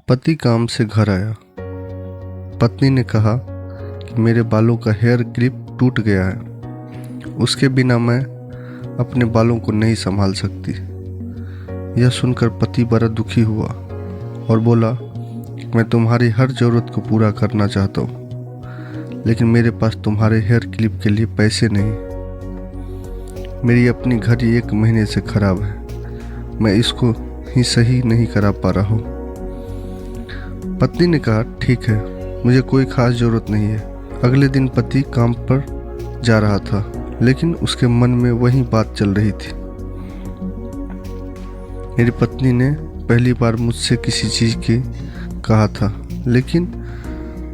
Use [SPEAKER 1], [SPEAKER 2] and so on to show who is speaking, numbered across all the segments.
[SPEAKER 1] पति काम से घर आया। पत्नी ने कहा कि मेरे बालों का हेयर क्लिप टूट गया है, उसके बिना मैं अपने बालों को नहीं संभाल सकती। यह सुनकर पति बड़ा दुखी हुआ और बोला कि मैं तुम्हारी हर ज़रूरत को पूरा करना चाहता हूँ, लेकिन मेरे पास तुम्हारे हेयर क्लिप के लिए पैसे नहीं। मेरी अपनी घड़ी 1 महीने से खराब है, मैं इसको ही सही नहीं करा पा रहा हूँ। पत्नी ने कहा, ठीक है, मुझे कोई खास ज़रूरत नहीं है। अगले दिन पति काम पर जा रहा था, लेकिन उसके मन में वही बात चल रही थी। मेरी पत्नी ने पहली बार मुझसे किसी चीज़ की कहा था, लेकिन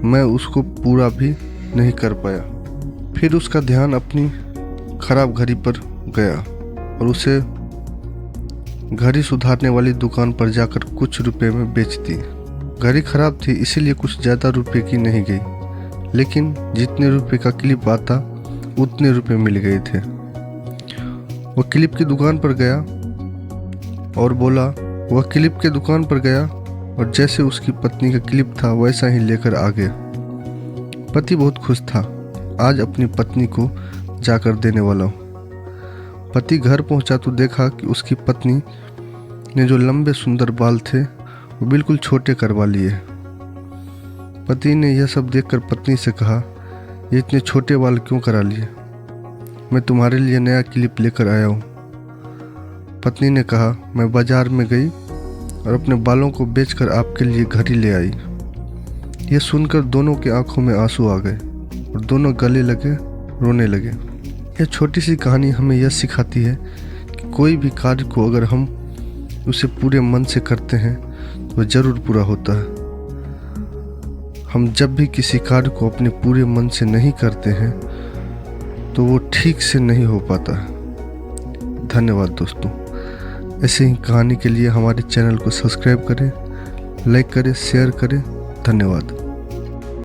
[SPEAKER 1] मैं उसको पूरा भी नहीं कर पाया। फिर उसका ध्यान अपनी खराब घड़ी पर गया और उसे घड़ी सुधारने वाली दुकान पर जाकर कुछ रुपए में बेच दी। घड़ी खराब थी, इसीलिए कुछ ज़्यादा रुपए की नहीं गई, लेकिन जितने रुपए का क्लिप आता उतने रुपए मिल गए थे। वह क्लिप की दुकान पर गया और बोला, वह क्लिप के दुकान पर गया और जैसे उसकी पत्नी का क्लिप था वैसा ही लेकर आ गया। पति बहुत खुश था, आज अपनी पत्नी को जाकर देने वाला हूँ। पति घर पहुंचा तो देखा कि उसकी पत्नी ने जो लंबे सुंदर बाल थे वो बिल्कुल छोटे करवा लिए। पति ने यह सब देखकर पत्नी से कहा, ये इतने छोटे बाल क्यों करा लिए? मैं तुम्हारे लिए नया क्लिप लेकर आया हूँ। पत्नी ने कहा, मैं बाजार में गई और अपने बालों को बेचकर आपके लिए घड़ी ले आई। यह सुनकर दोनों की आंखों में आंसू आ गए और दोनों गले लगे रोने लगे। यह छोटी सी कहानी हमें यह सिखाती है कि कोई भी कार्य को अगर हम उसे पूरे मन से करते हैं तो वह जरूर पूरा होता है। हम जब भी किसी कार्य को अपने पूरे मन से नहीं करते हैं तो वो ठीक से नहीं हो पाता है। धन्यवाद दोस्तों। ऐसे ही कहानी के लिए हमारे चैनल को सब्सक्राइब करें, लाइक करें, शेयर करें। धन्यवाद।